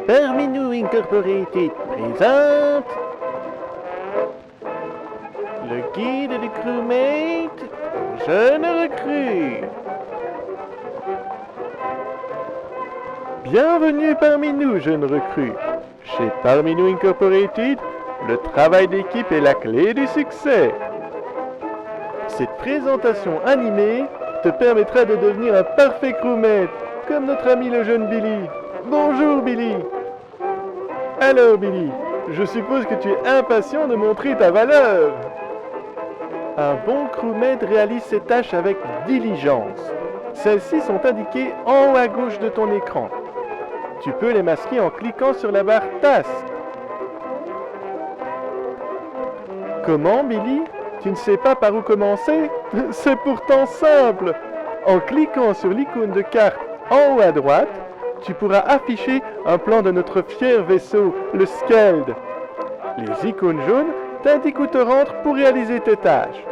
Parminou Incorporated présente le guide du crewmate aux jeunes recrues. Bienvenue parmi nous, jeunes recrues. Chez Parminou Incorporated, le travail d'équipe est la clé du succès. Cette présentation animée te permettra de devenir un parfait crewmate, comme notre ami le jeune Billy. Bonjour Billy. Alors Billy, je suppose que tu es impatient de montrer ta valeur. Un bon crewmate réalise ses tâches avec diligence. Celles-ci sont indiquées en haut à gauche de ton écran. Tu peux les masquer en cliquant sur la barre Task. Comment Billy? Tu ne sais pas par où commencer? C'est pourtant simple. En cliquant sur l'icône de carte en haut à droite, tu pourras afficher un plan de notre fier vaisseau, le Skeld. Les icônes jaunes t'indiquent où te rendre pour réaliser tes tâches.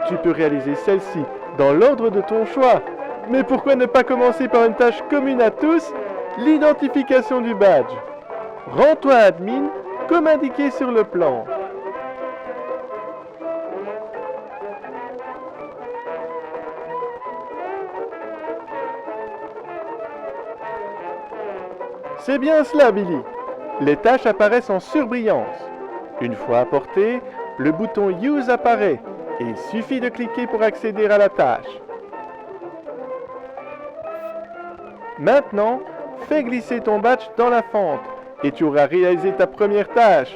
Tu peux réaliser celles-ci dans l'ordre de ton choix. Mais pourquoi ne pas commencer par une tâche commune à tous, l'identification du badge? Rends-toi admin, comme indiqué sur le plan. C'est bien cela, Billy. Les tâches apparaissent en surbrillance. Une fois apportées, le bouton Use apparaît et il suffit de cliquer pour accéder à la tâche. Maintenant, fais glisser ton badge dans la fente et tu auras réalisé ta première tâche.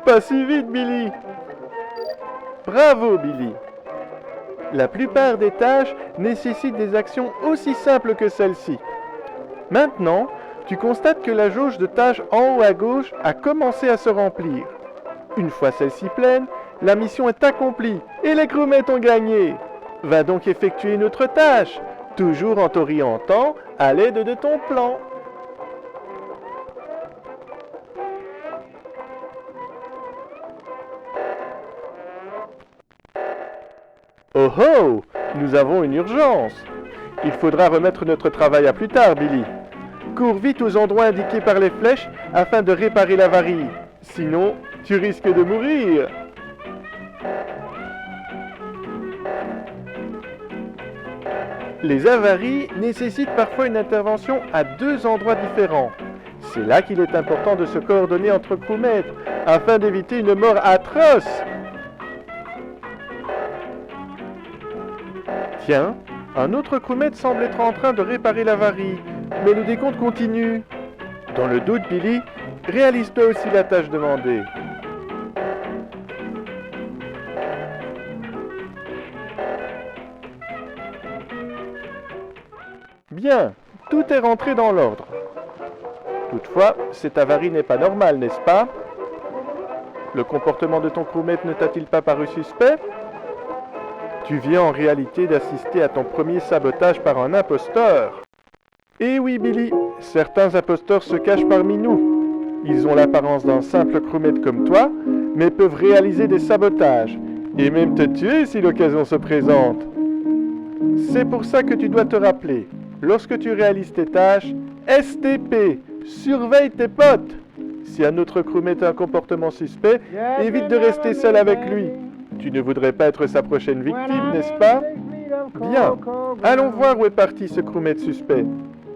Pas si vite, Billy. Bravo, Billy. La plupart des tâches nécessitent des actions aussi simples que celle-ci. Maintenant, tu constates que la jauge de tâches en haut à gauche a commencé à se remplir. Une fois celle-ci pleine, la mission est accomplie et les crewmates ont gagné. Va donc effectuer une autre tâche, toujours en t'orientant à l'aide de ton plan. Oh oh! Nous avons une urgence! Il faudra remettre notre travail à plus tard, Billy. Cours vite aux endroits indiqués par les flèches afin de réparer l'avarie. Sinon, tu risques de mourir. Les avaries nécessitent parfois une intervention à deux endroits différents. C'est là qu'il est important de se coordonner entre crewmates afin d'éviter une mort atroce. Tiens, un autre crewmate semble être en train de réparer l'avarie, mais le décompte continue. Dans le doute, Billy, réalise-toi aussi la tâche demandée. Bien, tout est rentré dans l'ordre. Toutefois, cette avarie n'est pas normale, n'est-ce pas? Le comportement de ton crewmate ne t'a-t-il pas paru suspect? Tu viens en réalité d'assister à ton premier sabotage par un imposteur. Eh oui, Billy, certains imposteurs se cachent parmi nous. Ils ont l'apparence d'un simple crewmate comme toi, mais peuvent réaliser des sabotages, et même te tuer si l'occasion se présente. C'est pour ça que tu dois te rappeler, lorsque tu réalises tes tâches, STP, surveille tes potes. Si un autre crewmate a un comportement suspect, évite de rester seul avec lui. Tu ne voudrais pas être sa prochaine victime, n'est-ce pas? Bien, allons voir où est parti ce crewmate suspect.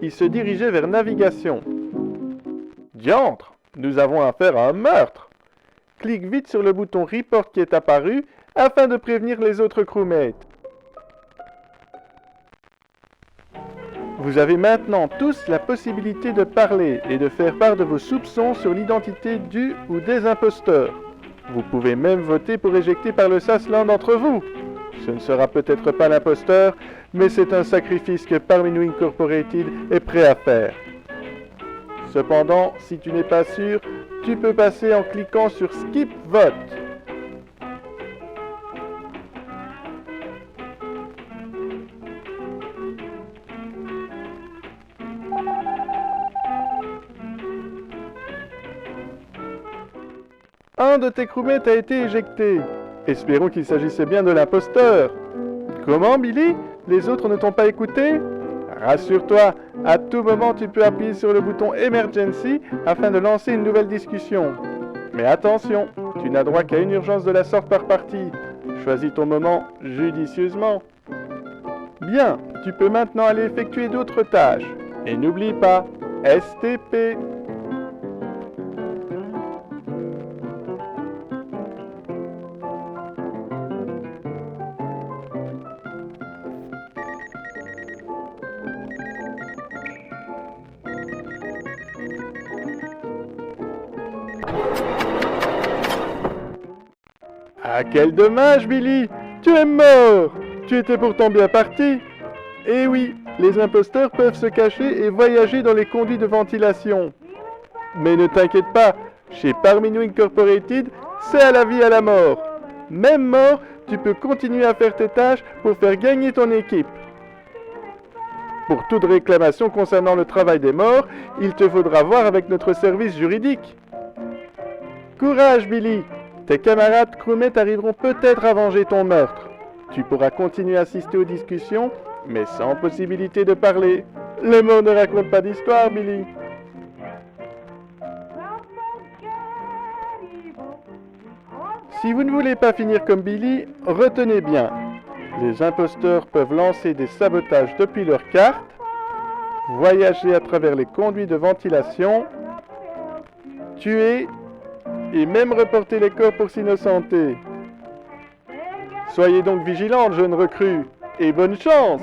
Il se dirigeait vers navigation. Diantre, nous avons affaire à un meurtre. Clique vite sur le bouton Report qui est apparu afin de prévenir les autres crewmates. Vous avez maintenant tous la possibilité de parler et de faire part de vos soupçons sur l'identité du ou des imposteurs. Vous pouvez même voter pour éjecter par le sas l'un d'entre vous. Ce ne sera peut-être pas l'imposteur, mais c'est un sacrifice que Parminou Incorporated est prêt à faire. Cependant, si tu n'es pas sûr, tu peux passer en cliquant sur Skip Vote. Un de tes crewmates a été éjecté. Espérons qu'il s'agissait bien de l'imposteur. Comment, Billy? Les autres ne t'ont pas écouté? Rassure-toi, à tout moment tu peux appuyer sur le bouton Emergency afin de lancer une nouvelle discussion. Mais attention, tu n'as droit qu'à une urgence de la sorte par partie. Choisis ton moment judicieusement. Bien, tu peux maintenant aller effectuer d'autres tâches. Et n'oublie pas, STP. Ah, quel dommage, Billy! Tu es mort! Tu étais pourtant bien parti! Eh oui, les imposteurs peuvent se cacher et voyager dans les conduits de ventilation. Mais ne t'inquiète pas, chez Parminou Incorporated, c'est à la vie à la mort. Même mort, tu peux continuer à faire tes tâches pour faire gagner ton équipe. Pour toute réclamation concernant le travail des morts, il te faudra voir avec notre service juridique. Courage, Billy! Tes camarades crewmates arriveront peut-être à venger ton meurtre. Tu pourras continuer à assister aux discussions, mais sans possibilité de parler. Les morts ne racontent pas d'histoire, Billy. Si vous ne voulez pas finir comme Billy, retenez bien. Les imposteurs peuvent lancer des sabotages depuis leur carte, voyager à travers les conduits de ventilation, tuer et même reporter les corps pour s'innocenter. Soyez donc vigilante, jeune recrue, et bonne chance!